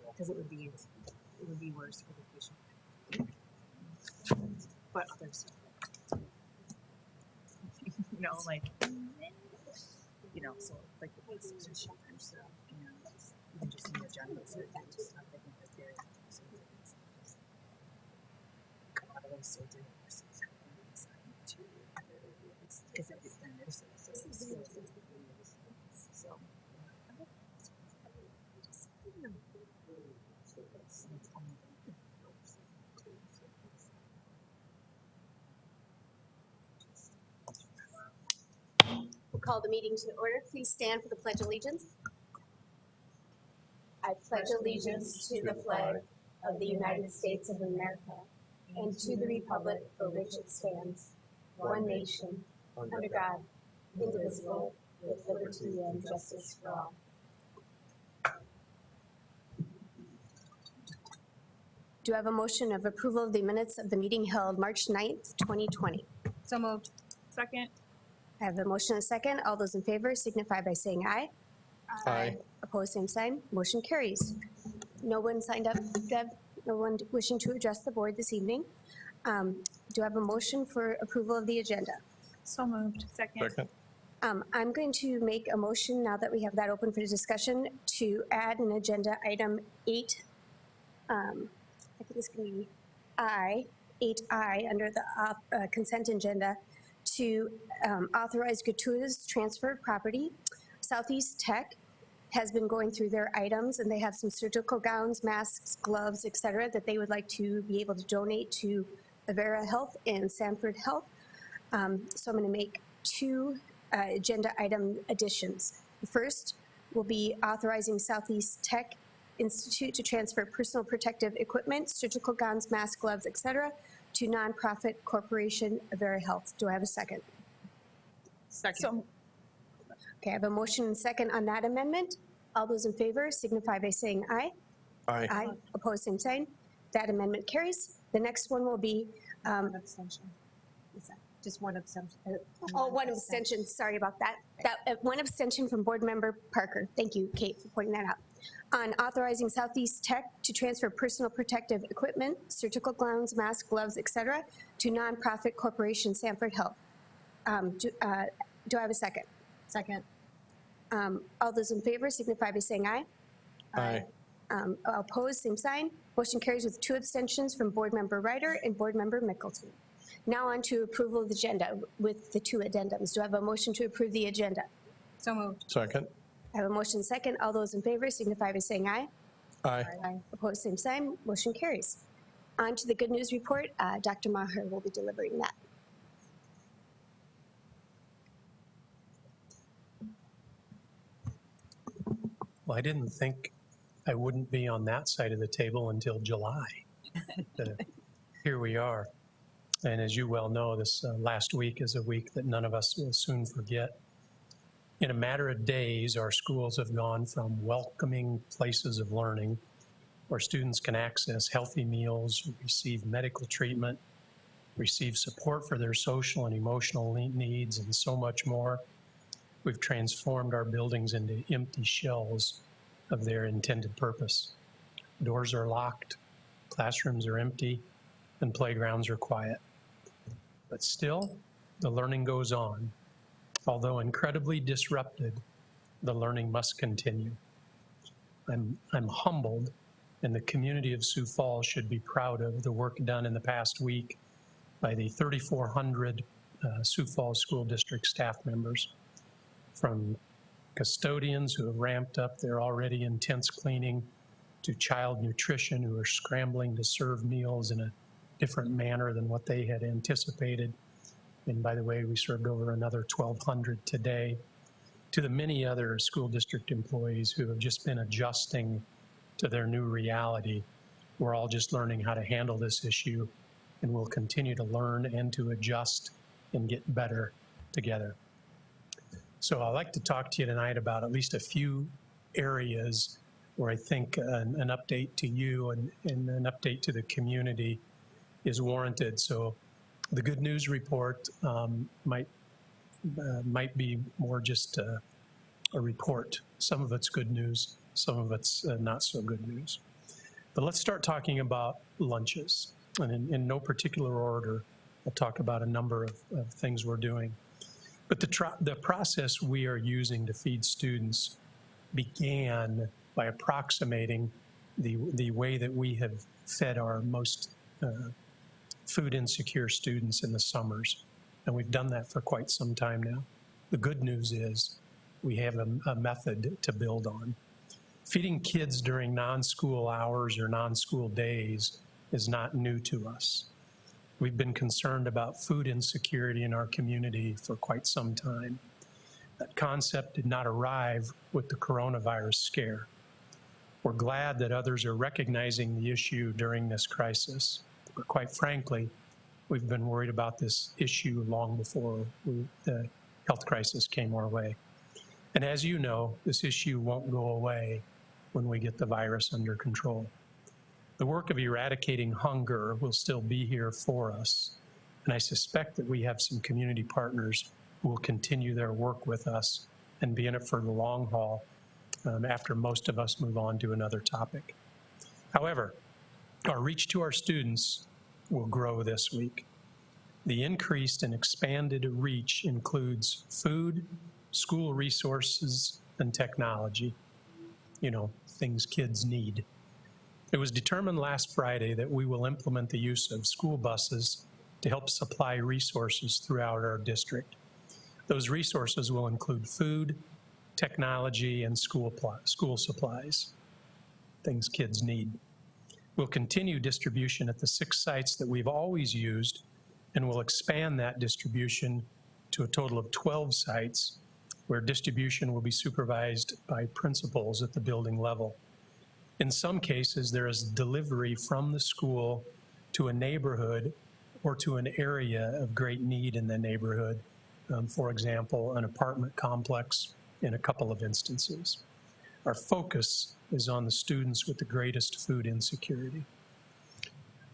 Because it would be worse for the patient. But other stuff, like so like the basics and shelters and even just in the general stuff, I think that's very a lot of those surgery nurses because it's the nurses, so We'll call the meeting to order. Please stand for the Pledge of Allegiance. I pledge allegiance to the flag of the United States of America and to the republic for which it stands, one nation, under God, indivisible, with liberty and justice for all. Do I have a motion of approval of the minutes of the meeting held March 9th, 2020? So moved. Second. I have a motion and a second. All those in favor signify by saying aye. Aye. Opposed, same sign. Motion carries. No one signed up, Deb? No one wishing to address the board this evening. Do I have a motion for approval of the agenda? So moved. Second. I'm going to make a motion now that we have that open for discussion to add an agenda item 8. I think it's going to be 8I under the consent agenda to authorize gratuitous transfer of property. Southeast Tech has been going through their items and they have some surgical gowns, masks, gloves, et cetera, that they would like to be able to donate to Avera Health and Sanford Health. So I'm going to make 2 agenda item additions. The first will be authorizing Southeast Tech Institute to transfer personal protective equipment, surgical gowns, masks, gloves, et cetera, to nonprofit corporation Avera Health. Do I have a second? Second. Okay, I have a motion and second on that amendment. All those in favor signify by saying aye. Aye. Aye. Opposed, same sign. That amendment carries. The next one will be Abstention. Is that just one abstention? one abstention. Sorry about that. One abstention from Board Member Parker. Thank you, Kate, for pointing that out. On authorizing Southeast Tech to transfer personal protective equipment, surgical gowns, masks, gloves, et cetera, to nonprofit corporation Sanford Health. Do I have a second? Second. All those in favor signify by saying aye. Aye. Opposed, same sign. Motion carries with 2 abstentions from Board Member Ryder and Board Member Mickelton. Now on to approval of the agenda with the 2 addendums. Do I have a motion to approve the agenda? So moved. Second. I have a motion second. All those in favor signify by saying aye. Aye. Aye. Opposed, same sign. Motion carries. On to the good news report. Dr. Maher will be delivering that. Well, I didn't think I wouldn't be on that side of the table until July. Here we are. And as you well know, this last week is a week that none of us will soon forget. In a matter of days, our schools have gone from welcoming places of learning where students can access healthy meals, receive medical treatment, receive support for their social and emotional needs, and so much more. We've transformed our buildings into empty shells of their intended purpose. Doors are locked, classrooms are empty, and playgrounds are quiet. But still, the learning goes on. Although incredibly disrupted, the learning must continue. I'm humbled, and the community of Sioux Falls should be proud of the work done in the past week by the 3,400 Sioux Falls School District staff members, from custodians who have ramped up their already intense cleaning to child nutrition who are scrambling to serve meals in a different manner than what they had anticipated. And by the way, we served over another 1,200 today, to the many other school district employees who have just been adjusting to their new reality. We're all just learning how to handle this issue, and we'll continue to learn and to adjust and get better together. So I'd like to talk to you tonight about at least a few areas where I think an update to you and an update to the community is warranted. So the good news report might be more just a report Some of it's good news, some of it's not so good news. But let's start talking about lunches. And in no particular order, I'll talk about a number of things we're doing. But the process we are using to feed students began by approximating the way that we have fed our most food insecure students in the summers. And we've done that for quite some time now. The good news is we have a method to build on. Feeding kids during non-school hours or non-school days is not new to us. We've been concerned about food insecurity in our community for quite some time. That concept did not arrive with the coronavirus scare. We're glad that others are recognizing the issue during this crisis. But quite frankly, we've been worried about this issue long before the health crisis came our way. And as you know, this issue won't go away when we get the virus under control. The work of eradicating hunger will still be here for us, and I suspect that we have some community partners who will continue their work with us and be in it for the long haul after most of us move on to another topic. However, our reach to our students will grow this week. The increased and expanded reach includes food, school resources, and technology. You know, things kids need. It was determined last Friday that we will implement the use of school buses to help supply resources throughout our district. Those resources will include food, technology, and school supplies, things kids need. We'll continue distribution at the 6 sites that we've always used, and we'll expand that distribution to a total of 12 sites where distribution will be supervised by principals at the building level. In some cases, there is delivery from the school to a neighborhood or to an area of great need in the neighborhood. For example, an apartment complex in a couple of instances. Our focus is on the students with the greatest food insecurity.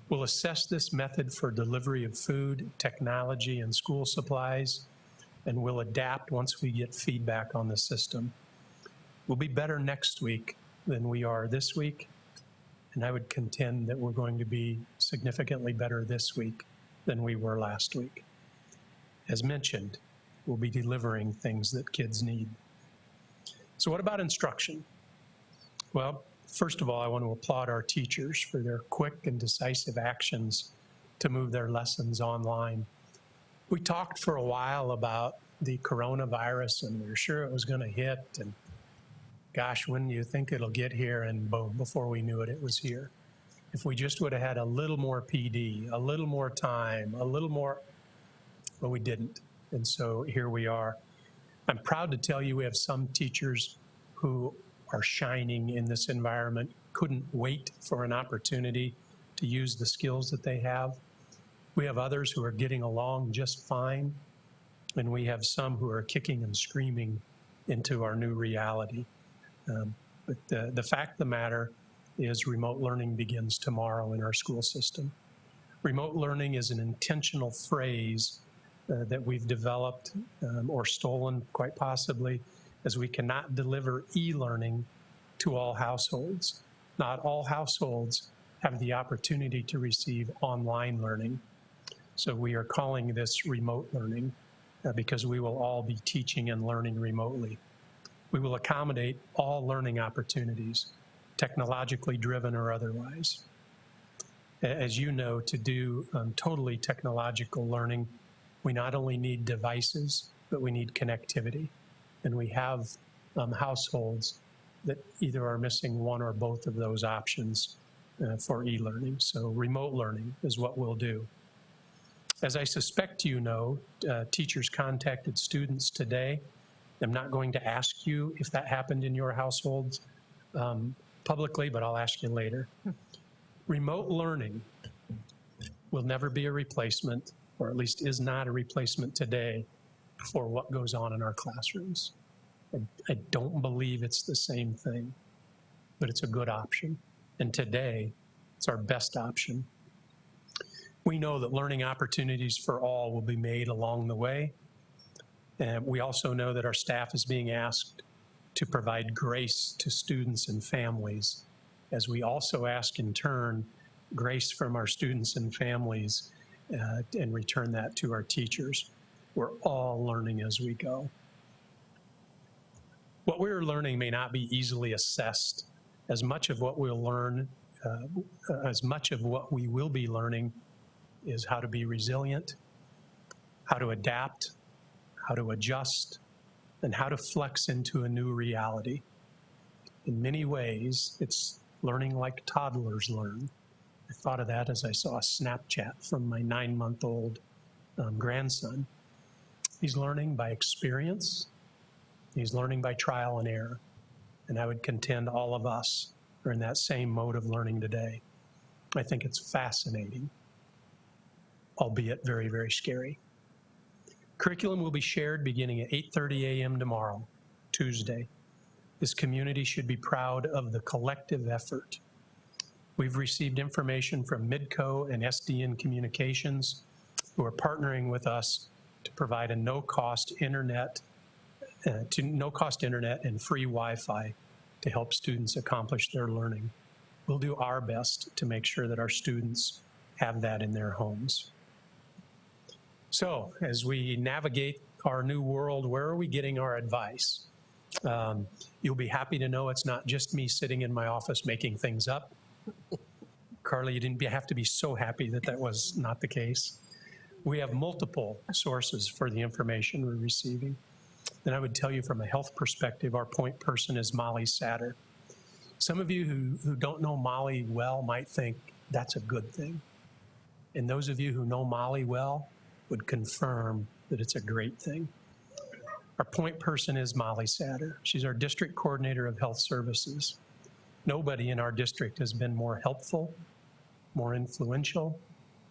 We'll assess this method for delivery of food, technology, and school supplies, and we'll adapt once we get feedback on the system. We'll be better next week than we are this week, and I would contend that we're going to be significantly better this week than we were last week. As mentioned, we'll be delivering things that kids need. So what about instruction? Well, first of all, I want to applaud our teachers for their quick and decisive actions to move their lessons online. We talked for a while about the coronavirus, and we were sure it was going to hit, and gosh, when do you think it'll get here? And boom, before we knew it, it was here. If we just would have had a little more PD, a little more time, a little more, well, we didn't. And so here we are. I'm proud to tell you we have some teachers who are shining in this environment, couldn't wait for an opportunity to use the skills that they have. We have others who are getting along just fine, and we have some who are kicking and screaming into our new reality. But the fact of the matter is remote learning begins tomorrow in our school system. Remote learning is an intentional phrase that we've developed or stolen, quite possibly, as we cannot deliver e-learning to all households. Not all households have the opportunity to receive online learning. So we are calling this remote learning because we will all be teaching and learning remotely. We will accommodate all learning opportunities, technologically driven or otherwise. As you know, to do totally technological learning, we not only need devices, but we need connectivity. And we have households that either are missing one or both of those options for e-learning. So remote learning is what we'll do. As I suspect you know, teachers contacted students today. I'm not going to ask you if that happened in your households publicly, but I'll ask you later. Remote learning will never be a replacement, or at least is not a replacement today, for what goes on in our classrooms. I don't believe it's the same thing, but it's a good option. And today, it's our best option. We know that learning opportunities for all will be made along the way. And we also know that our staff is being asked to provide grace to students and families, as we also ask in turn grace from our students and families and return that to our teachers. We're all learning as we go. What we're learning may not be easily assessed. As much of what we'll learn, as much of what we will be learning is how to be resilient, how to adapt, how to adjust, and how to flex into a new reality. In many ways, it's learning like toddlers learn. I thought of that as I saw a Snapchat from my 9-month-old grandson. He's learning by experience. He's learning by trial and error. And I would contend all of us are in that same mode of learning today. I think it's fascinating, albeit very, very scary. Curriculum will be shared beginning at 8:30 a.m. tomorrow, Tuesday. This community should be proud of the collective effort. We've received information from Midco and SDN Communications, who are partnering with us to provide a no-cost internet and free Wi-Fi to help students accomplish their learning. We'll do our best to make sure that our students have that in their homes. So, as we navigate our new world, where are we getting our advice? You'll be happy to know it's not just me sitting in my office making things up. Carly, you didn't have to be so happy that that was not the case. We have multiple sources for the information we're receiving. And I would tell you from a health perspective, our point person is Molly Satter. Some of you who don't know Molly well might think that's a good thing. And those of you who know Molly well would confirm that it's a great thing. Our point person is Molly Satter. She's our district coordinator of health services. Nobody in our district has been more helpful, more influential,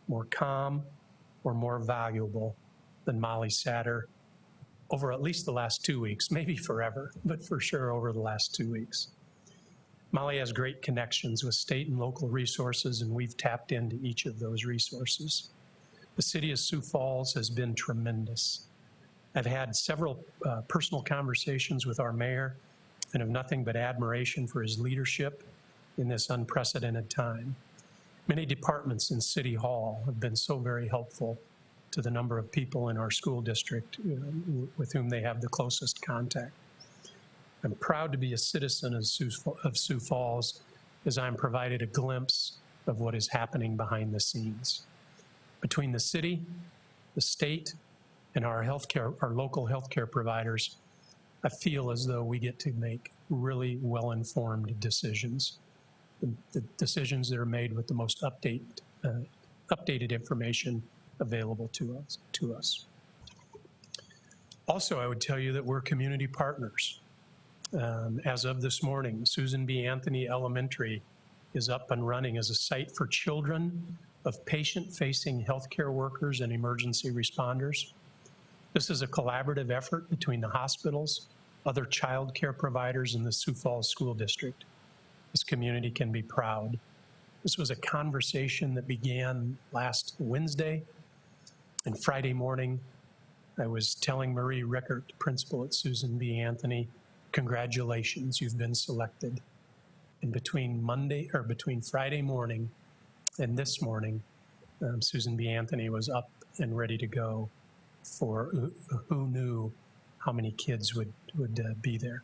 more calm, or more valuable than Molly Satter over at least the last 2 weeks, maybe forever, but for sure over the last 2 weeks. Molly has great connections with state and local resources, and we've tapped into each of those resources. The city of Sioux Falls has been tremendous. I've had several personal conversations with our mayor and have nothing but admiration for his leadership in this unprecedented time. Many departments in City Hall have been so very helpful to the number of people in our school district with whom they have the closest contact. I'm proud to be a citizen of Sioux Falls as I'm provided a glimpse of what is happening behind the scenes. Between the city, the state, and our local healthcare providers, I feel as though we get to make really well-informed decisions. The decisions that are made with the most updated information available to us. Also, I would tell you that we're community partners. As of this morning, Susan B. Anthony Elementary is up and running as a site for children of patient-facing healthcare workers and emergency responders. This is a collaborative effort between the hospitals, other child care providers, and the Sioux Falls School District. This community can be proud. This was a conversation that began last Wednesday, and Friday morning, I was telling Marie Rickert, principal at Susan B. Anthony, congratulations, you've been selected. And between Friday morning and this morning, Susan B. Anthony was up and ready to go for who knew how many kids would be there.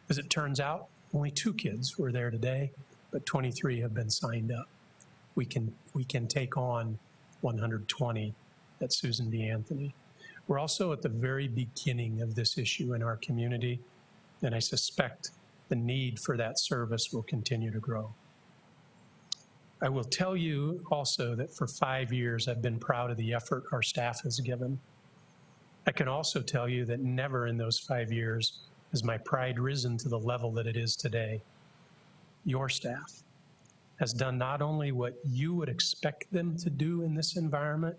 As it turns out, only 2 kids were there today, but 23 have been signed up. We can take on 120 at Susan B. Anthony. We're also at the very beginning of this issue in our community, and I suspect the need for that service will continue to grow. I will tell you also that for 5 years, I've been proud of the effort our staff has given. I can also tell you that never in those 5 years has my pride risen to the level that it is today. Your staff has done not only what you would expect them to do in this environment,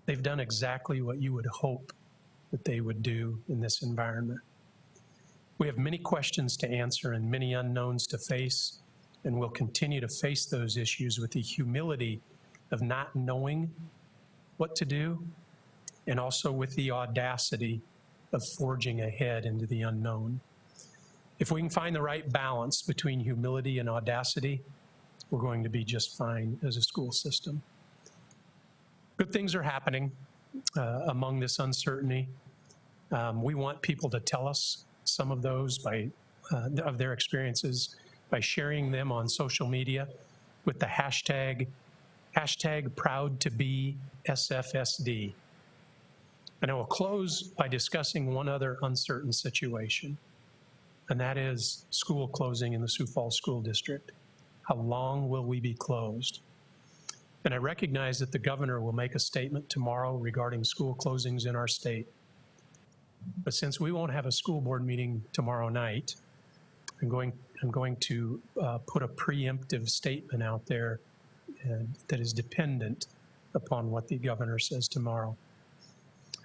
they've done exactly what you would hope that they would do in this environment. We have many questions to answer and many unknowns to face, and we'll continue to face those issues with the humility of not knowing what to do, and also with the audacity of forging ahead into the unknown. If we can find the right balance between humility and audacity, we're going to be just fine as a school system. Good things are happening among this uncertainty. We want people to tell us some of those of their experiences by sharing them on social media with the hashtag #ProudToBeSFSD. And I will close by discussing one other uncertain situation, and that is school closing in the Sioux Falls School District. How long will we be closed? And I recognize that the governor will make a statement tomorrow regarding school closings in our state. But since we won't have a school board meeting tomorrow night, I'm going to put a preemptive statement out there that is dependent upon what the governor says tomorrow.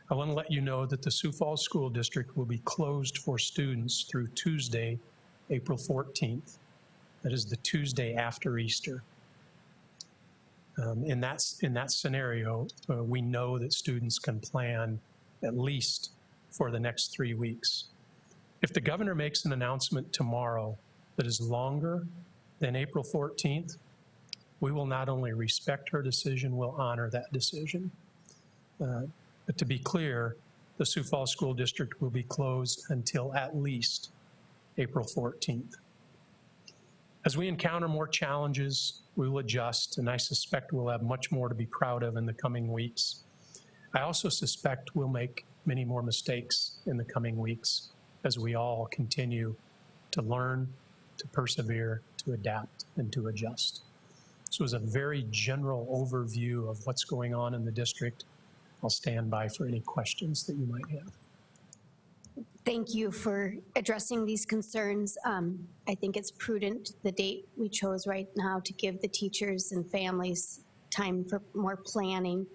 I want to let you know that the Sioux Falls School District will be closed for students through Tuesday, April 14th. That is the Tuesday after Easter. In that scenario, we know that students can plan at least for the next 3 weeks. If the governor makes an announcement tomorrow that is longer than April 14th, we will not only respect her decision, we'll honor that decision. But to be clear, the Sioux Falls School District will be closed until at least April 14th. As we encounter more challenges, we will adjust, and I suspect we'll have much more to be proud of in the coming weeks. I also suspect we'll make many more mistakes in the coming weeks as we all continue to learn, to persevere, to adapt, and to adjust. This was a very general overview of what's going on in the district. I'll stand by for any questions that you might have. Thank you for addressing these concerns. I think it's prudent, the date we chose right now, to give the teachers and families time for more planning.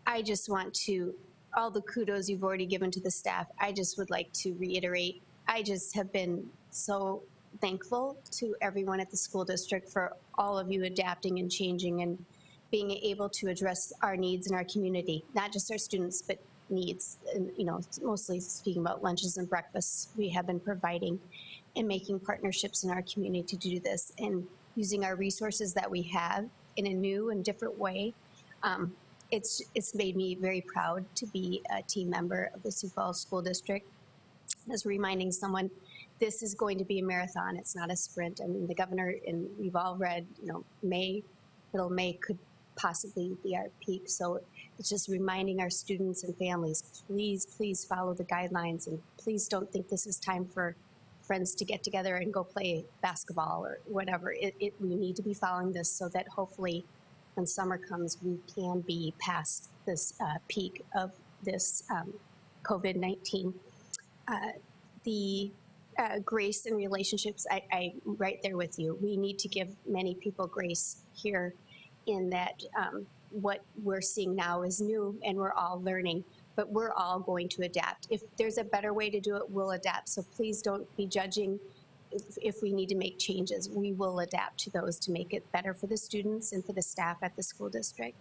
I just want to, all the kudos you've already given to the staff, I just would like to reiterate, I just have been so thankful to everyone at the school district for all of you adapting and changing and being able to address our needs in our community, not just our students, but needs, and, you know, mostly speaking about lunches and breakfasts we have been providing, and making partnerships in our community to do this, and using our resources that we have in a new and different way. It's made me very proud to be a team member of the Sioux Falls School District. As reminding someone, this is going to be a marathon, it's not a sprint. I mean, the governor, and we've all read, you know, middle May could possibly be our peak. So it's just reminding our students and families, please follow the guidelines, and please don't think this is time for friends to get together and go play basketball or whatever. We need to be following this so that hopefully when summer comes, we can be past this peak of this COVID-19. The grace and relationships, I'm right there with you. We need to give many people grace here, in that what we're seeing now is new and we're all learning, but we're all going to adapt. If there's a better way to do it, we'll adapt. So please don't be judging if we need to make changes. We will adapt to those to make it better for the students and for the staff at the school district.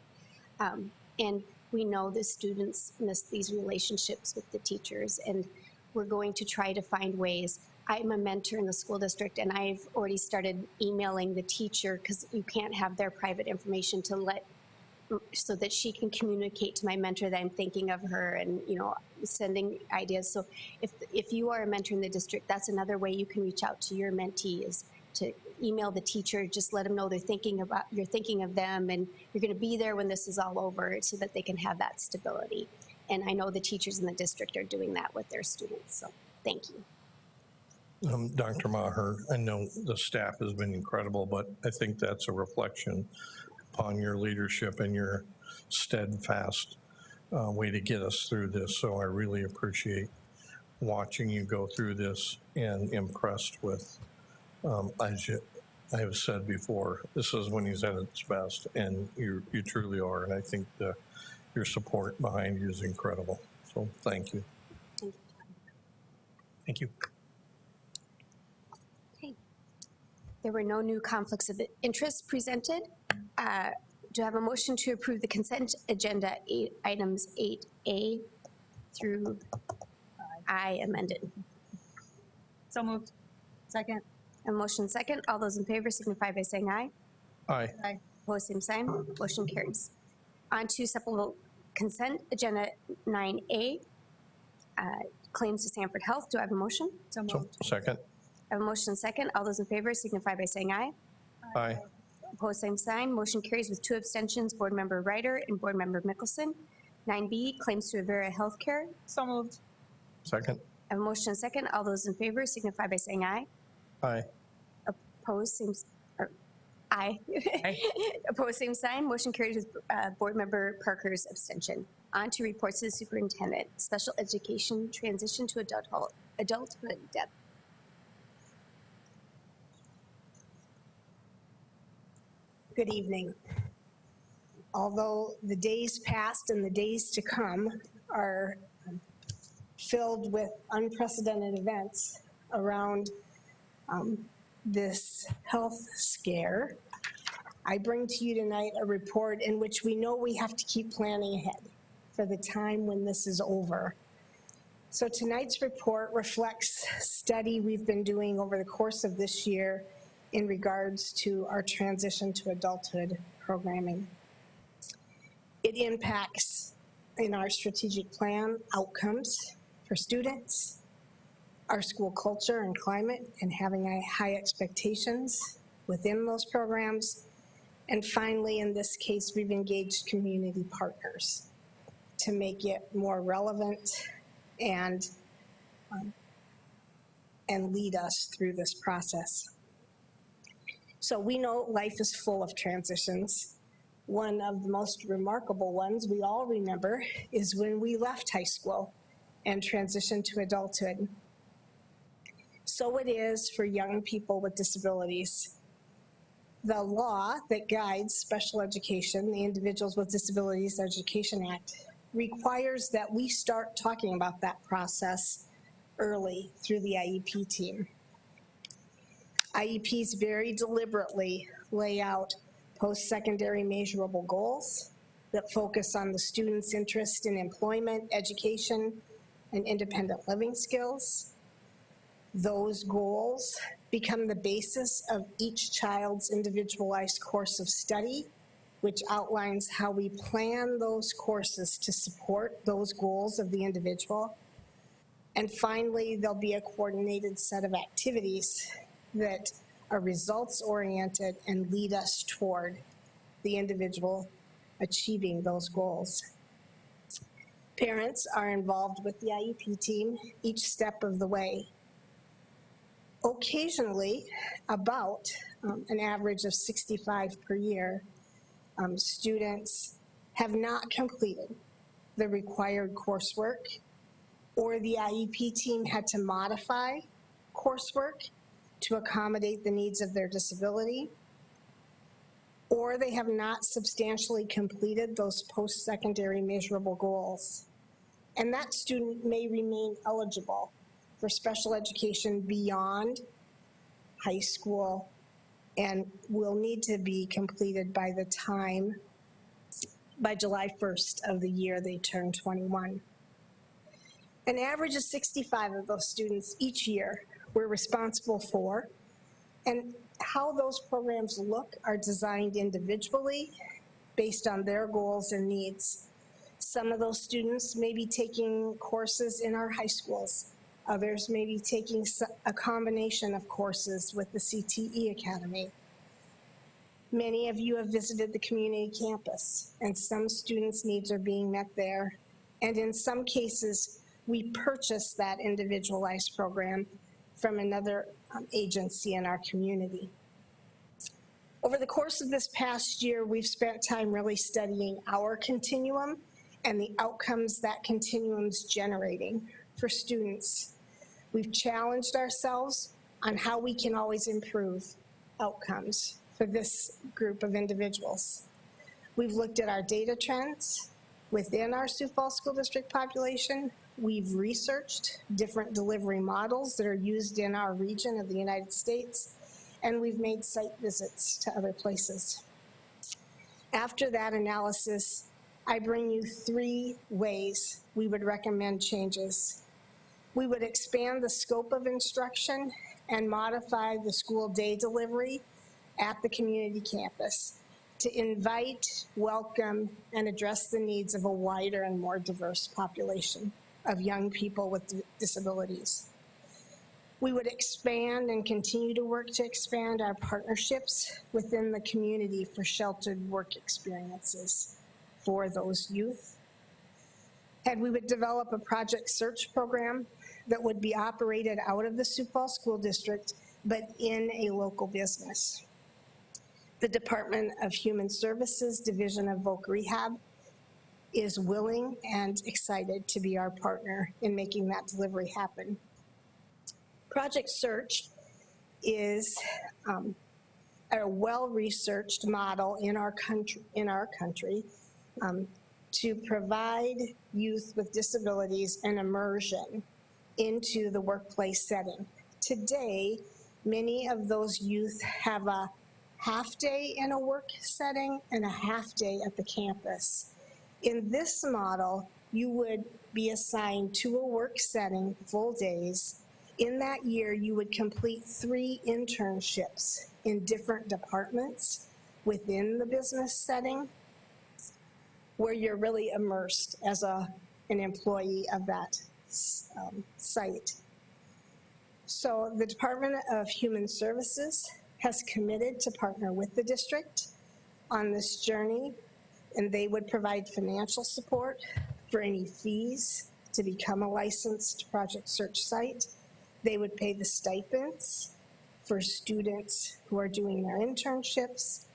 And we know the students miss these relationships with the teachers, and we're going to try to find ways. I'm a mentor in the school district, and I've already started emailing the teacher, because you can't have their private information, so that she can communicate to my mentor that I'm thinking of her, and, you know, sending ideas. So if you are a mentor in the district, that's another way you can reach out to your mentee, is to email the teacher. Just let them know you're thinking of them, and you're going to be there when this is all over, so that they can have that stability. And I know the teachers in the district are doing that with their students. So thank you. Dr. Maher, I know the staff has been incredible, but I think that's a reflection upon your leadership and your steadfast way to get us through this. So I really appreciate watching you go through this, and impressed with, as I have said before, this is when he's at its best, and you truly are. And I think your support behind you is incredible. So thank you. Thank you. There were no new conflicts of interest presented. Do I have a motion to approve the consent agenda items 8A through I amended? So moved. Second. A motion second. All those in favor signify by saying aye. Aye. Aye. Opposed, same sign. Motion carries. On to supplemental consent, agenda 9A, claims to Sanford Health. Do I have a motion? So So, moved. second. I have a motion second. All those in favor signify by saying aye. Aye. Opposed, same sign. Motion carries with 2 abstentions, Board Member Ryder and Board Member Mickelson. 9B, claims to Avera Healthcare. So moved. Second. I have a motion second. All those in favor signify by saying aye. Aye. Opposed, aye. Aye. Opposed, same sign. Motion carries with Board Member Parker's abstention. On to reports to the superintendent. Special education transition to adulthood. Deb. Good evening. Although the days past and the days to come are filled with unprecedented events around this health scare, I bring to you tonight a report in which we know we have to keep planning ahead for the time when this is over. So tonight's report reflects study we've been doing over the course of this year in regards to our transition to adulthood programming. It impacts in our strategic plan outcomes for students, our school culture and climate, and having high expectations within those programs. And finally, in this case, we've engaged community partners to make it more relevant and lead us through this process. So we know life is full of transitions. One of the most remarkable ones we all remember is when we left high school and transitioned to adulthood. So it is for young people with disabilities. The law that guides special education, the Individuals with Disabilities Education Act, requires that we start talking about that process early through the IEP team. IEPs very deliberately lay out post-secondary measurable goals that focus on the student's interest in employment, education, and independent living skills. Those goals become the basis of each child's individualized course of study, which outlines how we plan those courses to support those goals of the individual. And finally, there'll be a coordinated set of activities that are results-oriented and lead us toward the individual achieving those goals. Parents are involved with the IEP team each step of the way. Occasionally, about an average of 65 per year, students have not completed the required coursework, or the IEP team had to modify coursework to accommodate the needs of their disability, or they have not substantially completed those post-secondary measurable goals. And that student may remain eligible for special education beyond high school and will need to be completed by July 1st of the year they turn 21. An average of 65 of those students each year we're responsible for, and how those programs look are designed individually based on their goals and needs. Some of those students may be taking courses in our high schools. Others may be taking a combination of courses with the CTE Academy. Many of you have visited the community campus, and some students' needs are being met there. And in some cases, we purchase that individualized program from another agency in our community. Over the course of this past year, we've spent time really studying our continuum and the outcomes that continuum's generating for students. We've challenged ourselves on how we can always improve outcomes for this group of individuals. We've looked at our data trends within our Sioux Falls School District population. We've researched different delivery models that are used in our region of the United States, and we've made site visits to other places. After that analysis, I bring you 3 ways we would recommend changes. We would expand the scope of instruction and modify the school day delivery at the community campus to invite, welcome, and address the needs of a wider and more diverse population of young people with disabilities. We would expand and continue to work to expand our partnerships within the community for sheltered work experiences for those youth. And we would develop a project search program that would be operated out of the Sioux Falls School District, but in a local business. The Department of Human Services Division of Voc Rehab is willing and excited to be our partner in making that delivery happen. Project Search is a well-researched model in our country to provide youth with disabilities an immersion into the workplace setting. Today, many of those youth have a half day in a work setting and a half day at the campus. In this model, you would be assigned to a work setting full days. In that year, you would complete 3 internships in different departments within the business setting, where you're really immersed as an employee of that site. So the Department of Human Services has committed to partner with the district on this journey, and they would provide financial support for any fees to become a licensed Project Search site. They would pay the stipends for students who are doing their internships,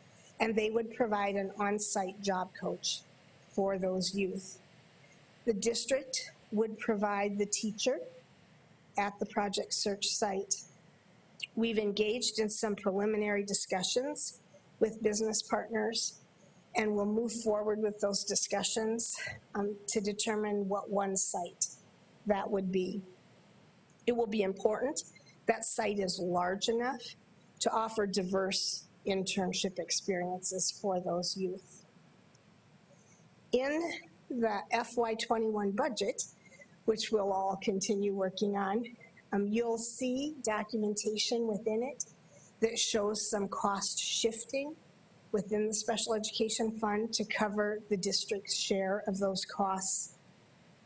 and they would provide an on-site job coach for those youth. The district would provide the teacher at the Project Search site. We've engaged in some preliminary discussions with business partners, and we'll move forward with those discussions to determine what one site that would be. It will be important that site is large enough to offer diverse internship experiences for those youth. In the FY21 budget, which we'll all continue working on, you'll see documentation within it that shows some cost shifting within the special education fund to cover the district's share of those costs,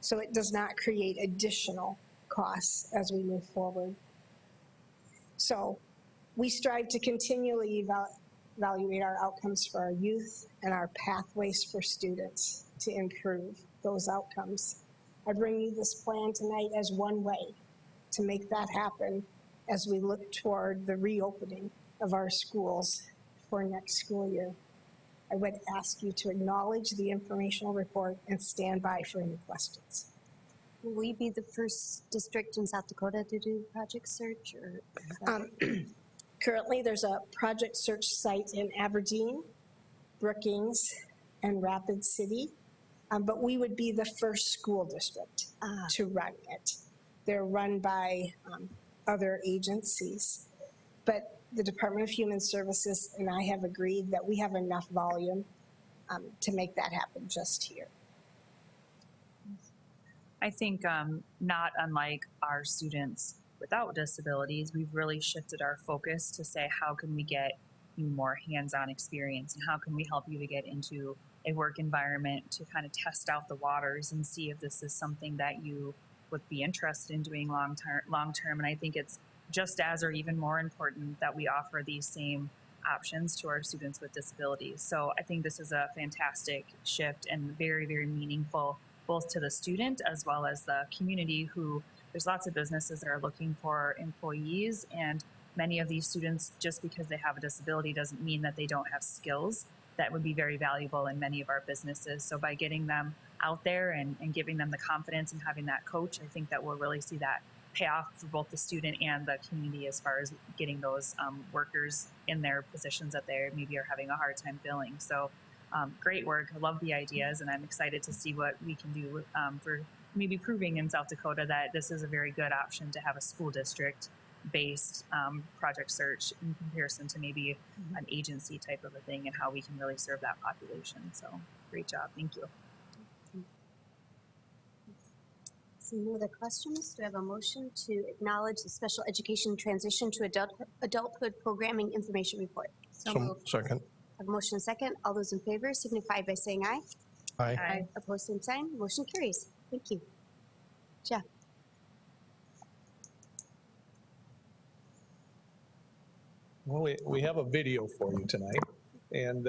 so it does not create additional costs as we move forward. So we strive to continually evaluate our outcomes for our youth and our pathways for students to improve those outcomes. I bring you this plan tonight as one way to make that happen as we look toward the reopening of our schools for next school year. I would ask you to acknowledge the informational report and stand by for any questions. Will we be the first district in South Dakota to do Project Search? Or Currently, there's a Project Search site in Aberdeen, Brookings, and Rapid City, but we would be the first school district to run it. They're run by other agencies, but the Department of Human Services and I have agreed that we have enough volume to make that happen just here. I think not unlike our students without disabilities, we've really shifted our focus to say, how can we get you more hands-on experience, and how can we help you to get into a work environment to kind of test out the waters and see if this is something that you would be interested in doing long term. And I think it's just as or even more important that we offer these same options to our students with disabilities. So I think this is a fantastic shift and very, very meaningful, both to the student as well as the community, who there's lots of businesses that are looking for employees, and many of these students, just because they have a disability doesn't mean that they don't have skills that would be very valuable in many of our businesses. So by getting them out there and giving them the confidence and having that coach, I think that we'll really see that pay off for both the student and the community as far as getting those workers in their positions that they maybe are having a hard time filling. So great work. I love the ideas, and I'm excited to see what we can do for maybe proving in South Dakota that this is a very good option to have a school district based Project Search in comparison to maybe an agency type of a thing, and how we can really serve that population. So great job. Thank you. Seeing no other questions, do I have a motion to acknowledge the special education transition to adulthood programming information report? So, second. I have a motion and a second. All those in favor signify by saying aye. Aye. Opposed, same sign. Motion carries. Thank you. Jeff? Well, we have a video for you tonight, and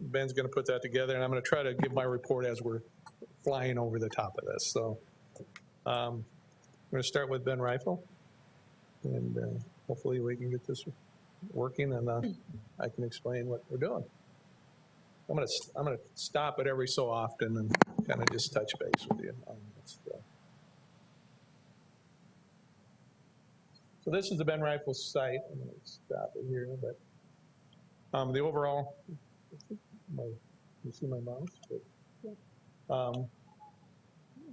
Ben's going to put that together, and I'm going to try to give my report as we're flying over the top of this. So I'm going to start with Ben Rifle, and hopefully we can get this working, and I can explain what we're doing. I'm going to stop it every so often and kind of just touch base with you on this. So this is the Ben Rifle site. I'm going to stop it here, but the overall, you see my mouse?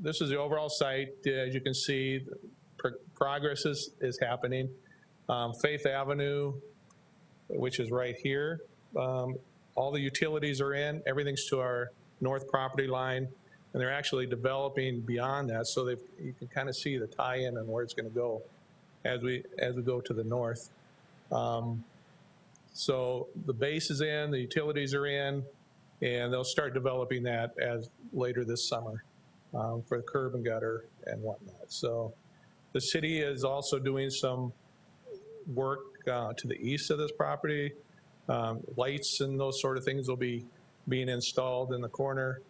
This is the overall site. As you can see, progress is happening. Faith Avenue, which is right here, all the utilities are in. Everything's to our north property line, and they're actually developing beyond that, so you can kind of see the tie-in and where it's going to go as we go to the north. So the base is in, the utilities are in, and they'll start developing that as later this summer for the curb and gutter and whatnot. So the city is also doing some work to the east of this property. Lights and those sort of things will be being installed in the corner.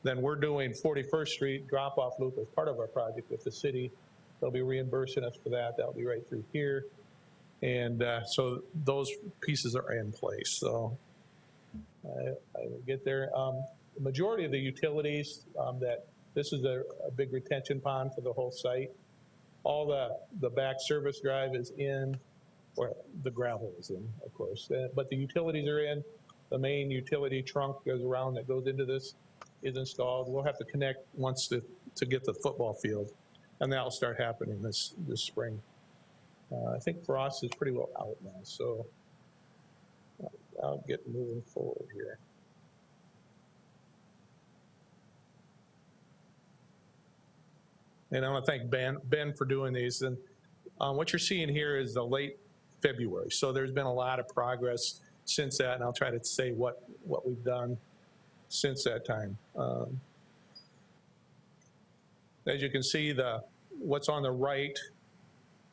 Then we're doing 41st Street drop-off loop as part of our project with the city. They'll be reimbursing us for that. That'll be right through here. And so those pieces are in place. So I will get there. The majority of the utilities, this is a big retention pond for the whole site. All the back service drive is in, or the gravel is in, of course. But the utilities are in. The main utility trunk goes around that goes into this is installed. We'll have to connect once to get the football field. And that'll start happening this spring. I think frost is pretty well out now, so I'll get moving forward here. And I want to thank Ben for doing these. And what you're seeing here is the late February. So there's been a lot of progress since that, and I'll try to say what we've done since that time. As you can see, what's on the right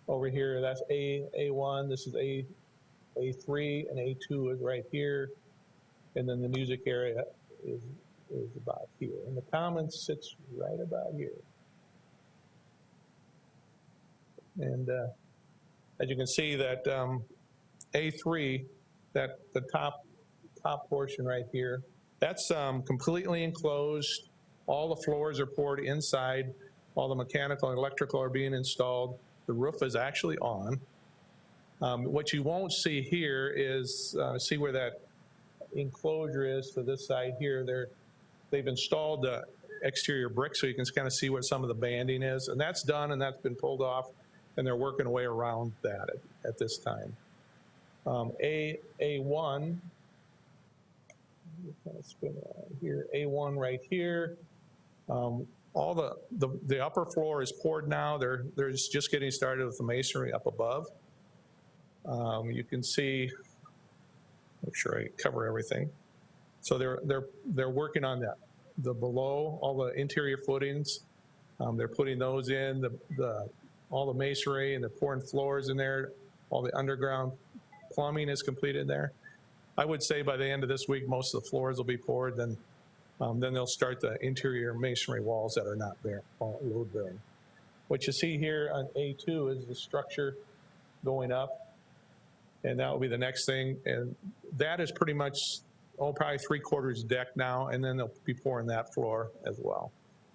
over here, that's A1, this is A3, and A2 is right here. And then the music area is about here. And the commons sits right about here. And as you can see that A3, that the top portion right here, that's completely enclosed. All the floors are poured inside. All the mechanical and electrical are being installed. The roof is actually on. What you won't see here is, see where that enclosure is to this side here. They've installed the exterior brick so you can kind of see what some of the banding is. And that's done and that's been pulled off, and they're working a way around that at this time. A1, kind of spin around here, A1 right here. All the upper floor is poured now. They're just getting started with the masonry up above. You can see, make sure I cover everything. So they're working on the below, all the interior footings. They're putting those in, all the masonry, and they're pouring floors in there. All the underground plumbing is completed there. I would say by the end of this week, most of the floors will be poured. Then they'll start the interior masonry walls that are not load bearing. What you see here on A2 is the structure going up, and that will be the next thing. And that is pretty much, probably 3/4 deck now, and then they'll be pouring that floor as well.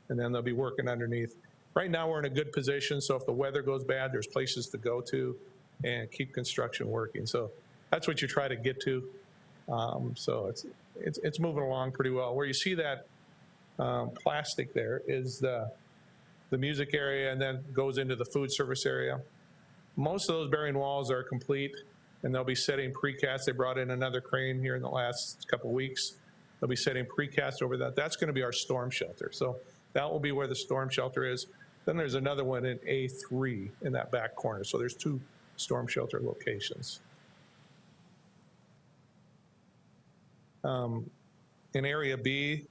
And then they'll be working underneath. Right now we're in a good position, so if the weather goes bad, there's places to go to and keep construction working. So that's what you try to get to. So it's moving along pretty well. Where you see that plastic there is the music area, and then goes into the food service area. Most of those bearing walls are complete, and they'll be setting precast. They brought in another crane here in the last couple of weeks. They'll be setting precast over that. That's going to be our storm shelter. So that will be where the storm shelter is. Then there's another one in A3 in that back corner. So there's 2 storm shelter locations. In area B,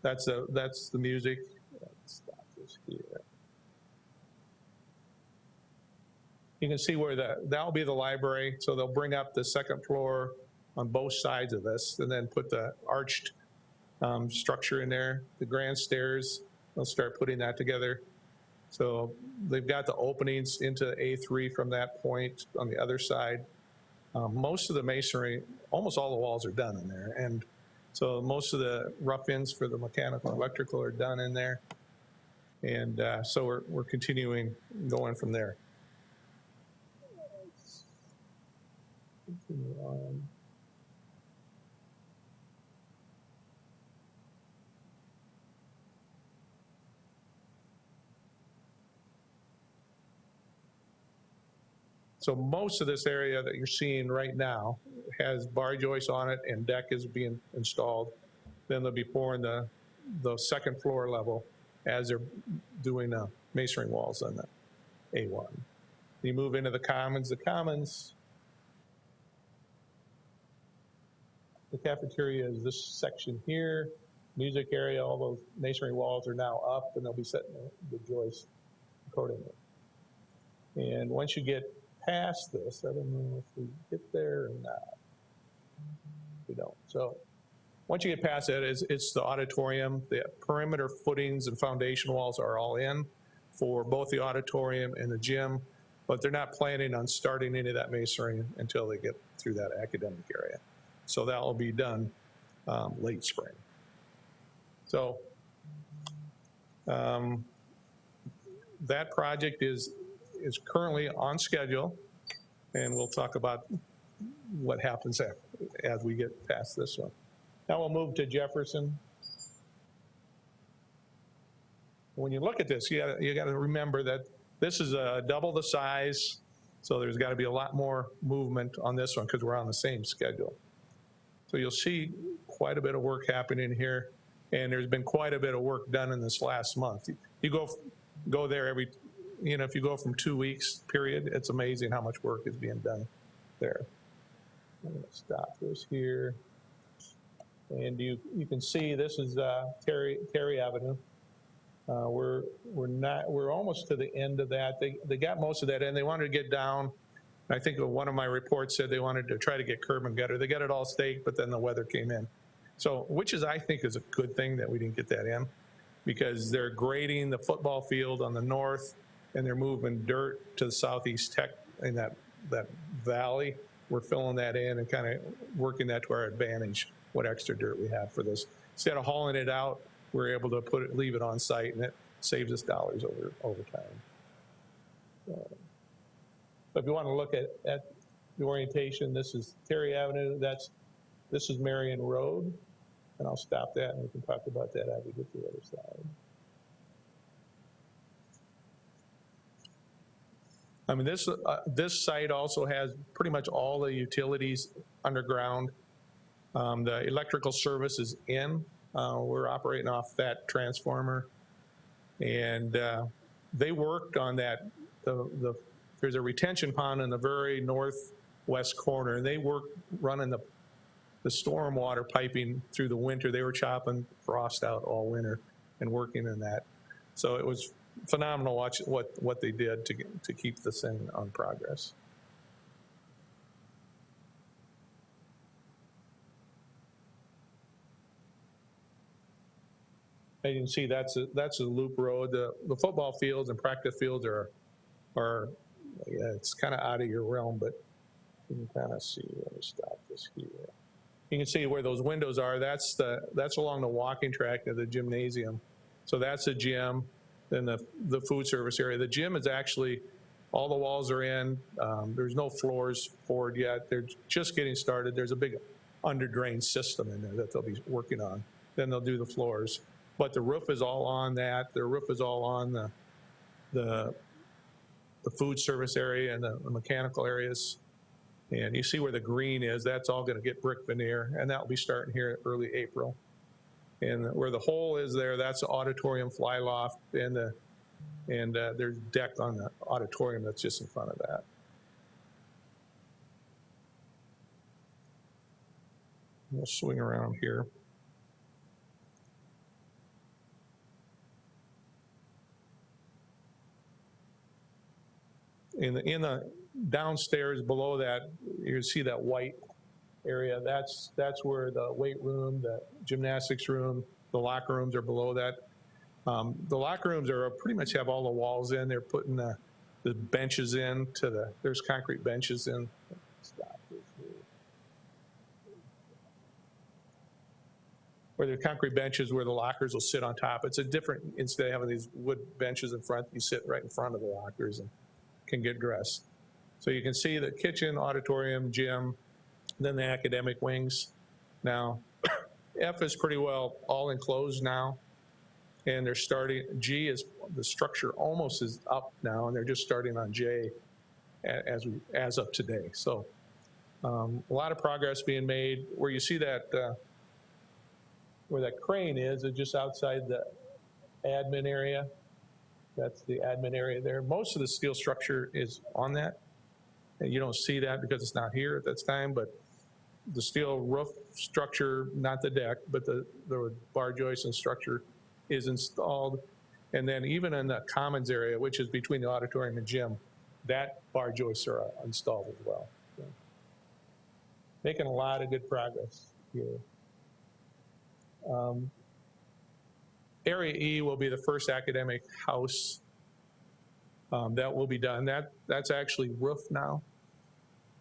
that's the music. Let's stop this here. You can see where that'll be the library. So they'll bring up the 2nd floor on both sides of this and then put the arched structure in there. The grand stairs, they'll start putting that together. So they've got the openings into A3 from that point on the other side. Most of the masonry, almost all the walls are done in there. And so most of the rough ends for the mechanical and electrical are done in there. And so we're continuing going from there. Continue on. So most of this area that you're seeing right now has bar joists on it and deck is being installed. Then they'll be pouring the 2nd floor level as they're doing masonry walls on the A1. You move into the commons. The commons, the cafeteria is this section here. Music area, all those masonry walls are now up and they'll be setting the joists accordingly. And once you get past this, I don't know if we get there or not. We don't. So once you get past that, it's the auditorium. The perimeter footings and foundation walls are all in for both the auditorium and the gym, but they're not planning on starting any of that masonry until they get through that academic area. So that will be done late spring. So that project is currently on schedule, and we'll talk about what happens as we get past this one. Now we'll move to Jefferson. When you look at this, you got to remember that this is double the size, so there's got to be a lot more movement on this one because we're on the same schedule. So you'll see quite a bit of work happening here, and there's been quite a bit of work done in this last month. You go there every, if you go from 2 weeks period, it's amazing how much work is being done there. I'm going to stop this here. And you can see this is Terry Avenue. We're almost to the end of that. They got most of that in. They wanted to get down. I think one of my reports said they wanted to try to get curb and gutter. They got it all staked, but then the weather came in. So, which I think is a good thing that we didn't get that in, because they're grading the football field on the north and they're moving dirt to the southeast tech in that valley. We're filling that in and kind of working that to our advantage, what extra dirt we have for this. Instead of hauling it out, we're able to leave it on site, and it saves us dollars over time. But if you want to look at the orientation, this is Terry Avenue, this is Marion Road, and I'll stop that and we can talk about that as we get to the other side. I mean, this site also has pretty much all the utilities underground. The electrical service is in. We're operating off that transformer. And they worked on that. There's a retention pond in the very northwest corner, and they worked running the stormwater piping through the winter. They were chopping frost out all winter and working in that. So it was phenomenal watch what they did to keep this thing on progress. As you can see, that's a loop road. The football fields and practice fields are yeah, it's kind of out of your realm, but you can kind of see. Let me stop this here. You can see where those windows are. That's along the walking track of the gymnasium. So that's the gym. Then the food service area. The gym is actually, all the walls are in. There's no floors poured yet. They're just getting started. There's a big under drain system in there that they'll be working on. Then they'll do the floors. But the roof is all on that. The roof is all on the food service area and the mechanical areas. And you see where the green is, that's all gonna get brick veneer, and that'll be starting here early April. And where the hole is there, that's the auditorium fly loft and the And there's deck on the auditorium that's just in front of that. We'll swing around here. In the downstairs below that, you see that white area. That's where the weight room, the gymnastics room, the locker rooms are below that. The locker rooms are pretty much have all the walls in. They're putting the benches in there's concrete benches in. Where the concrete benches where the lockers will sit on top. It's a different, instead of having these wood benches in front, you sit right in front of the lockers and can get dressed. So you can see the kitchen, auditorium, gym, then the academic wings. Now, F is pretty well all enclosed now. And they're starting, G is, the structure almost is up now, and they're just starting on J as of today. So a lot of progress being made. Where you see that, where that crane is just outside the admin area. That's the admin area there. Most of the steel structure is on that. And you don't see that because it's not here at this time, but the steel roof structure, not the deck, but the bar joist and structure is installed. And then even in the commons area, which is between the auditorium and gym, that bar joists are installed as well. So, making a lot of good progress here. Area E will be the first academic house that will be done. That's actually roofed now.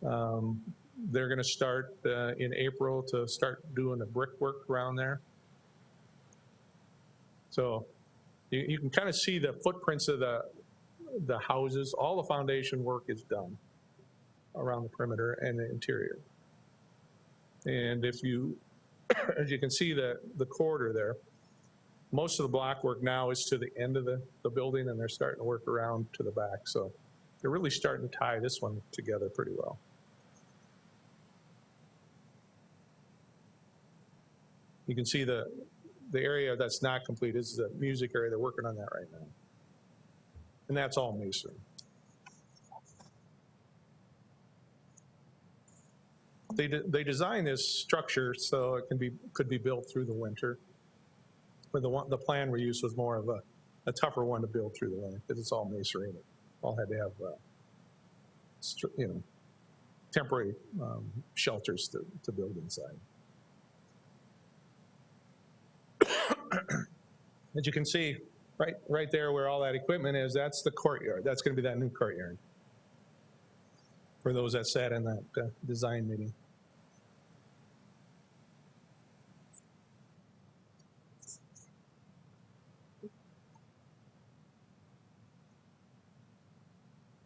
They're going to start in April to start doing the brickwork around there. So you can kind of see the footprints of the houses. All the foundation work is done around the perimeter and the interior. And if you, as you can see the corridor there, most of the block work now is to the end of the building, and they're starting to work around to the back. So they're really starting to tie this one together pretty well. You can see the area that's not complete is the music area. They're working on that right now. And that's all masonry. They designed this structure so it could be built through the winter. But the plan we used was more of a tougher one to build through the winter because it's all masonry. And it all had to have temporary shelters to build inside. As you can see, right there where all that equipment is, that's the courtyard. That's going to be that new courtyard for those that sat in that design meeting.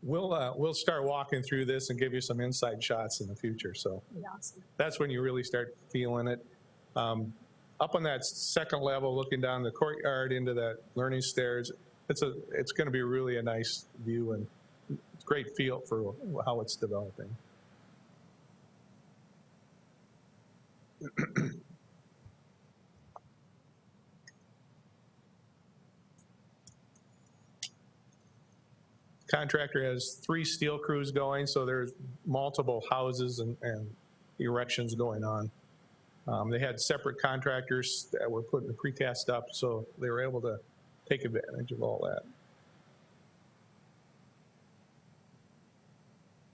We'll start walking through this and give you some inside shots in the future. So Awesome. that's when you really start feeling it. Up on that second level, looking down the courtyard into that learning stairs, it's going to be really a nice view and great feel for how it's developing. Contractor has 3 steel crews going, so there's multiple houses and erections going on. They had separate contractors that were putting the precast up, so they were able to take advantage of all that.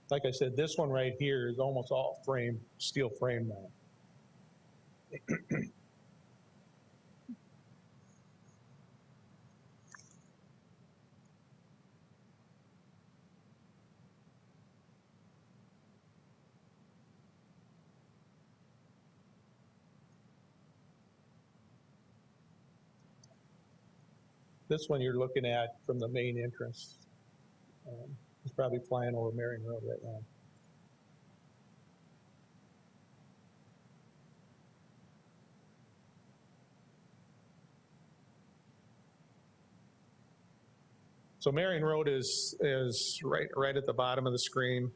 Like I said, this one right here is almost all frame, steel frame now. This one you're looking at from the main entrance. It's probably flying over Marion Road right now. So Marion Road is right at the bottom of the screen,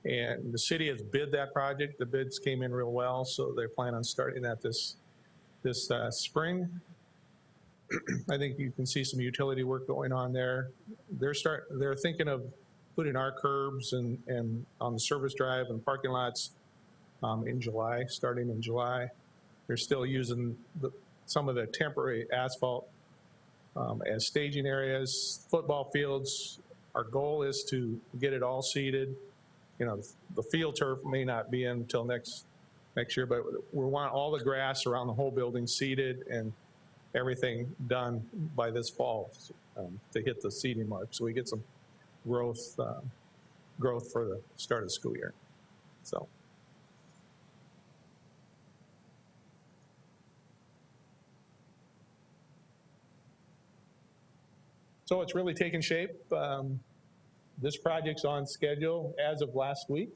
and the city has bid that project. The bids came in real well, so they plan on starting that this spring. I think you can see some utility work going on there. They're thinking of putting our curbs and on the service drive and parking lots in July, starting in July. They're still using some of the temporary asphalt as staging areas, football fields. Our goal is to get it all seeded. You know, the field turf may not be in until next year, but we want all the grass around the whole building seeded and everything done by this fall to hit the seeding mark, so we get some growth for the start of the school year. So it's really taken shape. This project's on schedule as of last week.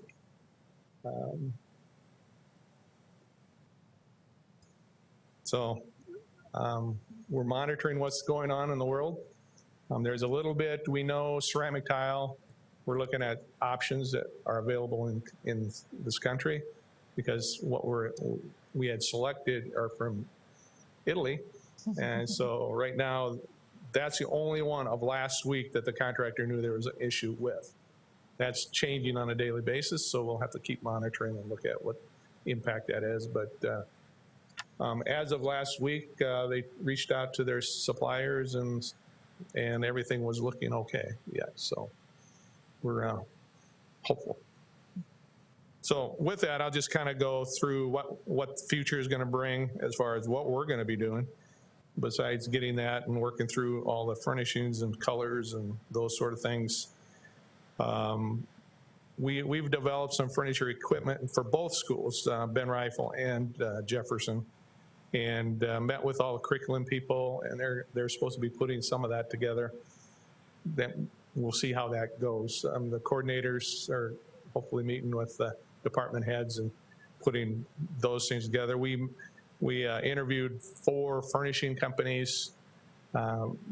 We're monitoring what's going on in the world. There's a little bit, we know ceramic tile, we're looking at options that are available in this country, because what we had selected are from Italy. And so right now, that's the only one of last week that the contractor knew there was an issue with. That's changing on a daily basis, so we'll have to keep monitoring and look at what impact that is. But as of last week, they reached out to their suppliers and everything was looking okay. Yeah, so we're hopeful. So with that, I'll just kind of go through what the future is going to bring as far as what we're going to be doing. Besides getting that and working through all the furnishings and colors and those sort of things. We've developed some furniture equipment for both schools, Ben Rifle and Jefferson, and met with all the curriculum people, and they're supposed to be putting some of that together. Then we'll see how that goes. The coordinators are hopefully meeting with the department heads and putting those things together. We interviewed 4 furnishing companies.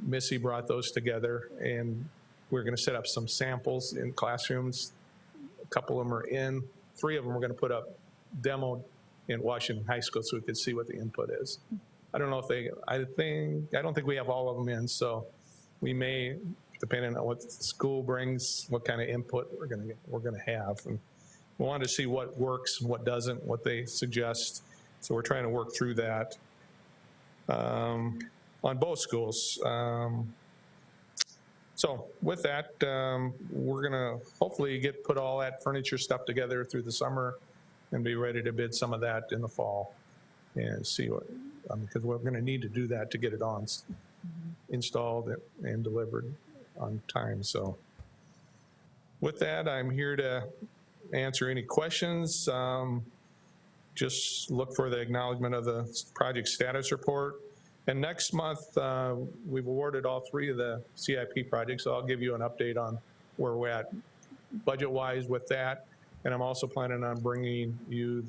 Missy brought those together, and we're going to set up some samples in classrooms. A couple of them are in. 3 of them we're going to put up demo in Washington High School so we could see what the input is. I don't know if I don't think we have all of them in, so we may, depending on what the school brings, what kind of input we're going to have. And we wanted to see what works and what doesn't, what they suggest. So we're trying to work through that on both schools. So with that, we're going to hopefully put all that furniture stuff together through the summer and be ready to bid some of that in the fall and see what, because we're going to need to do that to get it on installed and delivered on time. So with that, I'm here to answer any questions. Just look for the acknowledgement of the project status report. And next month, we've awarded all 3 of the CIP projects, so I'll give you an update on where we're at budget-wise with that. And I'm also planning on bringing you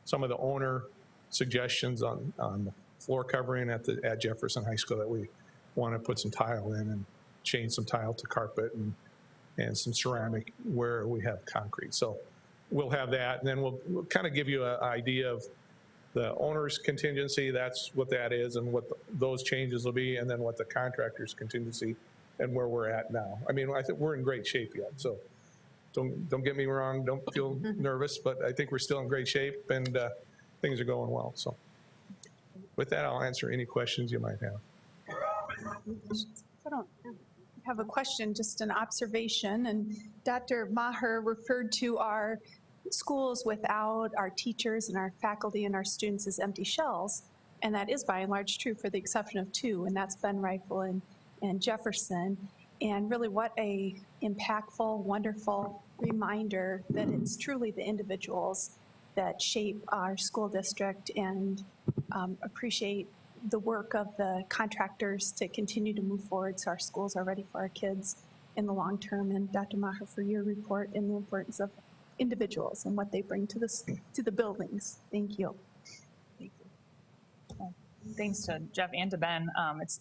some of the owner suggestions on the floor covering at Jefferson High School, that we want to put some tile in and change some tile to carpet and some ceramic where we have concrete. So we'll have that, and then we'll kind of give you an idea of the owner's contingency, that's what that is, and what those changes will be, and then what the contractor's contingency and where we're at now. I mean, I think we're in great shape yet, so don't get me wrong, don't feel nervous, but I think we're still in great shape, and things are going well. So with that, I'll answer any questions you might have. I don't have a question, just an observation. And Dr. Maher referred to our schools without our teachers and our faculty and our students as empty shells. And that is by and large true, for the exception of 2, and that's Ben Rifle and Jefferson. And really what a impactful, wonderful reminder that it's truly the individuals that shape our school district, and appreciate the work of the contractors to continue to move forward so our schools are ready for our kids in the long term. And Dr. Maher, for your report and the importance of individuals and what they bring to the buildings. Thank you. Thank you. Thanks to Jeff and to Ben.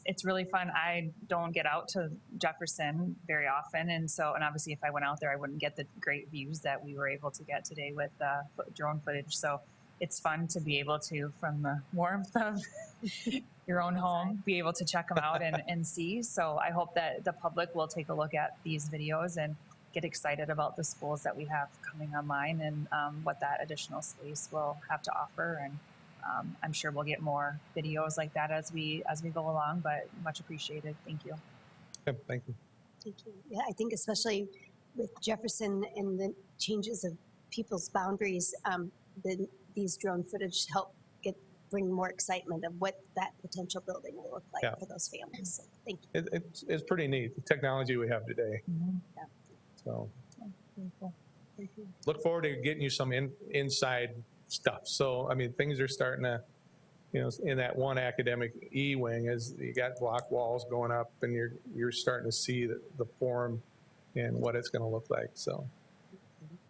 It's really fun. I don't get out to Jefferson very often, and obviously if I went out there, I wouldn't get the great views that we were able to get today with drone footage. So it's fun to be able to, from the warmth of your own home, be able to check them out and see. So I hope that the public will take a look at these videos and get excited about the schools that we have coming online and what that additional space will have to offer. And I'm sure we'll get more videos like that as we go along, but much appreciated. Thank you. Okay, thank you. Thank you. Yeah, I think especially with Jefferson and the changes of people's boundaries, these drone footage help bring more excitement of what that potential building will look like Yeah. for those families. So thank you. It's pretty neat, the technology we have today. Yeah. So Very cool. look forward to getting you some inside stuff. So, I mean, things are starting to, you know, in that one academic E wing, as you got block walls going up and you're starting to see the form and what it's going to look like. So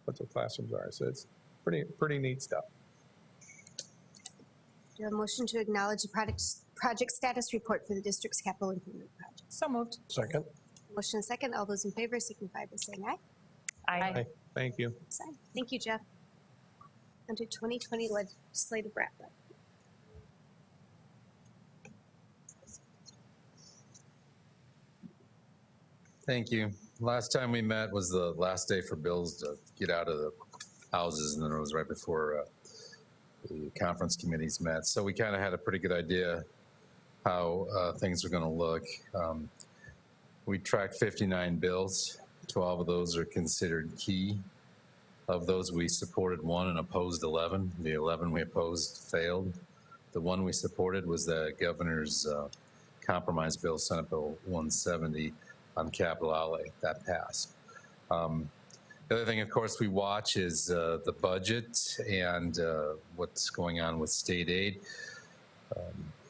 what the classrooms are. So it's pretty neat stuff. Do you have a motion to acknowledge the project status report for the district's capital improvement project? So moved. Second? Motion and second. All those in favor signify by saying aye. Aye. Thank you. Sign. Thank you, Jeff. Under 2020 legislative wrap-up. Thank you. Last time we met was the last day for bills to get out of the houses, and then it was right before the conference committees met. So we kind of had a pretty good idea how things are going to look. We tracked 59 bills. 12 of those are considered key. Of those, we supported 1 and opposed 11. The 11 we opposed failed. The one we supported was the governor's compromise bill, Senate Bill 170, on capital outlay. That passed. The other thing, of course, we watch is the budget and what's going on with state aid.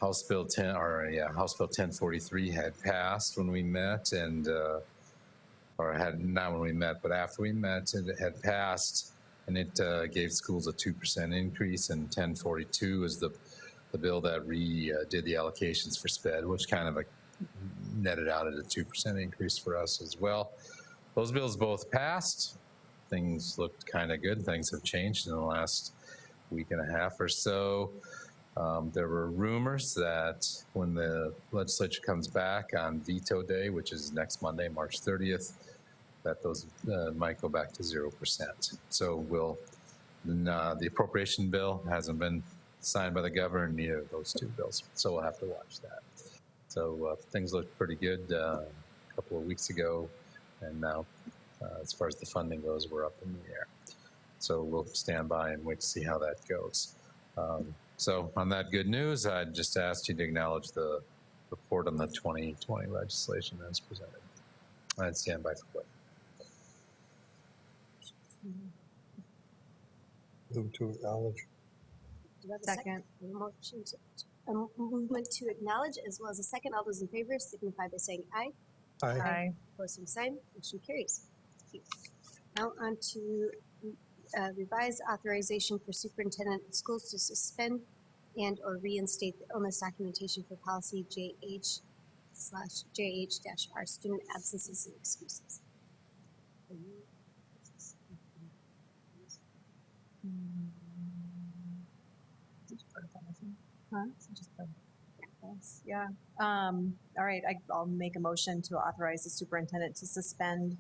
House Bill 1043 had passed when we met, and or had not when we met, but after we met, it had passed, and it gave schools a 2% increase. And 1042 is the bill that did the allocations for SPED, which kind of netted out at a 2% increase for us as well. Those bills both passed. Things looked kind of good. Things have changed in the last week and a half or so. There were rumors that when the legislature comes back on veto day, which is next Monday, March 30th, that those might go back to 0%. So the appropriation bill hasn't been signed by the governor, neither of those two bills. So we'll have to watch that. So things looked pretty good a couple of weeks ago, and now as far as the funding goes, we're up in the air. So we'll stand by and wait to see how that goes. So on that good news, I just asked you to acknowledge the report on the 2020 legislation as presented. I'd stand by for what? Move to acknowledge. Do you have a second? Motion a movement to acknowledge as well as a second. All those in favor signify by saying aye. Aye. Aye. Opposed, same sign. Motion carries. Thank you. Now on to revised authorization for superintendent of schools to suspend and or reinstate the illness documentation for policy JH/JH-R, student absences and excuses. Thanks. Yeah. All right. I'll make a motion to authorize the superintendent to suspend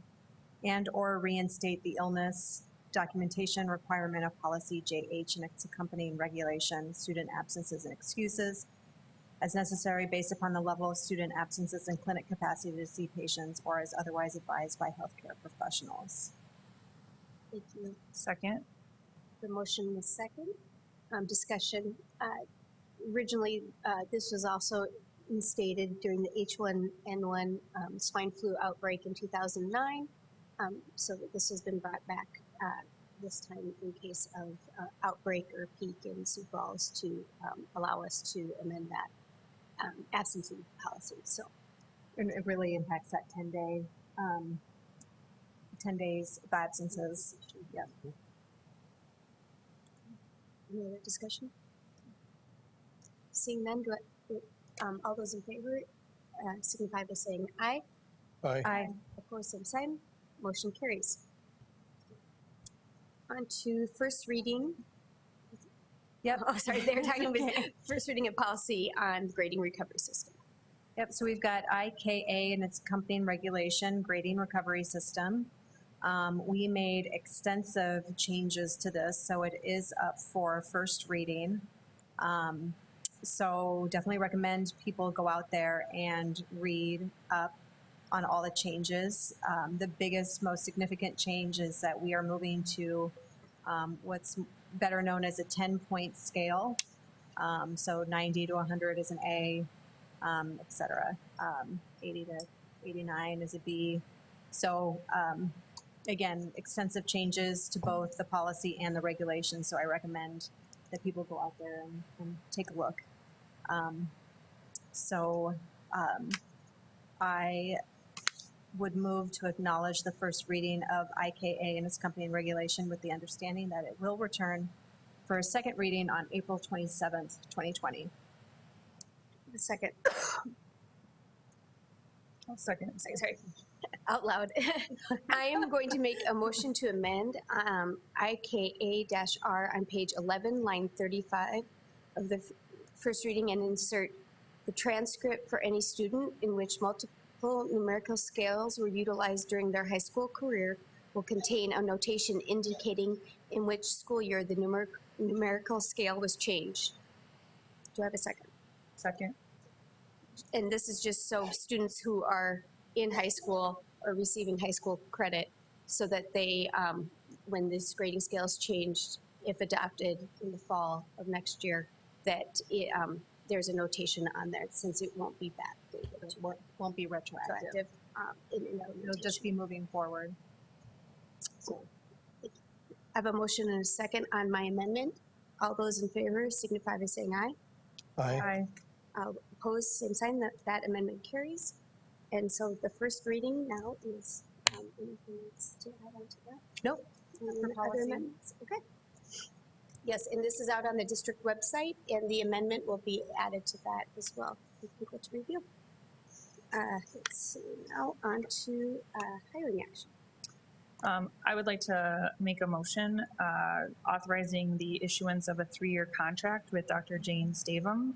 and or reinstate the illness documentation requirement of policy JH and its accompanying regulation, student absences and excuses, as necessary based upon the level of student absences and clinic capacity to see patients or as otherwise advised by healthcare professionals. Thank you. Second. The motion was second. Discussion. Originally, this was also instated during the H1N1 swine flu outbreak in 2009. So this has been brought back this time in case of outbreak or peak in Sioux Falls to allow us to amend that absentee policy. So And it really impacts that 10 days of absences. Yeah. any other discussion? Seeing none, all those in favor signify by saying aye. Aye. Opposed, same sign. Motion carries. On to first reading Yep. Oh, sorry, they're talking about first reading of policy on grading recovery system. Yep, so we've got IKA and its accompanying regulation, grading recovery system. We made extensive changes to this, so it is up for first reading. So definitely recommend people go out there and read up on all the changes. The biggest, most significant change is that we are moving to what's better known as a 10-point scale. So 90 to 100 is an A, et cetera. 80 to 89 is a B. So again, extensive changes to both the policy and the regulations. So I recommend that people go out there and take a look. I would move to acknowledge the first reading of IKA and its accompanying regulation with the understanding that it will return for a second reading on April 27th, 2020. The second. I'll second. Sorry. Out loud. I am going to make a motion to amend IKA-R on page 11, line 35 of the first reading and insert the transcript for any student in which multiple numerical scales were utilized during their high school career will contain a notation indicating in which school year the numerical scale was changed. Do I have a second? Second. And this is just so students who are in high school or receiving high school credit so that they, when this grading scale is changed, if adopted in the fall of next year, that it, there's a notation on there since it won't be backdated. It won't be retroactive. It'll just be moving forward. So, I have a motion and a second on my amendment. All those in favor signify by saying aye. Aye. Opposed, same sign. That amendment carries. And so the first reading now is, anything else to add on to that? Nope. Other amendments? Okay. Yes, and this is out on the district website, and the amendment will be added to that as well for people to review. Let's see, now on to hiring action. I would like to make a motion authorizing the issuance of a 3-year contract with Dr. Jane Stavum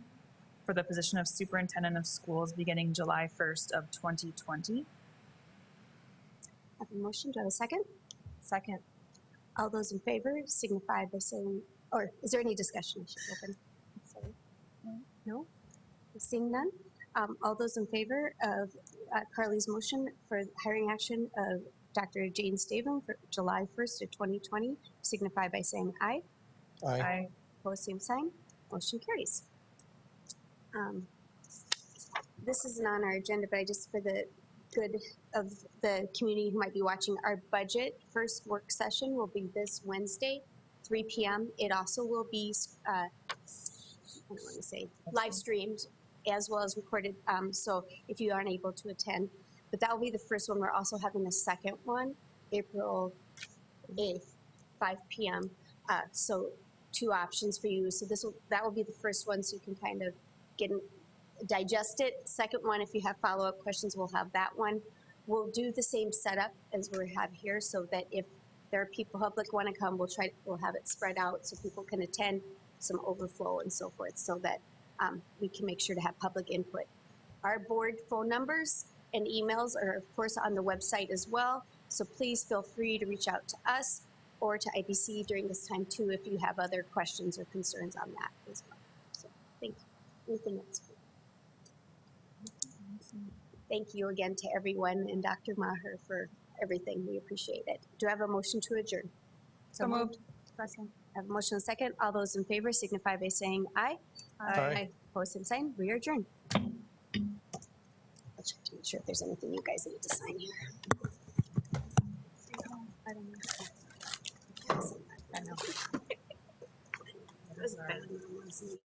for the position of Superintendent of Schools beginning July 1st of 2020. I have a motion. Do I have a second? Second. All those in favor signify by saying, or is there any discussion I should open? Sorry. No? Seeing none? All those in favor of Carly's motion for hiring action of Dr. Jane Stavum for July 1st of 2020 signify by saying aye. Aye. Opposed, same sign. Motion carries. This isn't on our agenda, but I just, for the good of the community who might be watching, our budget first work session will be this Wednesday, 3 p.m. It also will be, I don't want to say, live streamed as well as recorded. So if you aren't able to attend, but that will be the first one. We're also having the second one, April 8th, 5 p.m. So 2 options for you. So that will be the first one, so you can kind of digest it. Second one, if you have follow-up questions, we'll have that one. We'll do the same setup as we have here, so that if there are people, public want to come, we'll have it spread out so people can attend, some overflow and so forth, so that we can make sure to have public input. Our board phone numbers and emails are of course on the website as well, so please feel free to reach out to us or to IBC during this time too if you have other questions or concerns on that as well. So thank you. Anything else? Thank you again to everyone and Dr. Maher for everything. We appreciate it. Do I have a motion to adjourn? So moved. Second. I have a motion and a second. All those in favor signify by saying aye. Aye. Opposed, same sign. We are adjourned. I'll check to make sure if there's anything you guys need to sign here. I don't know. I know. It was bad.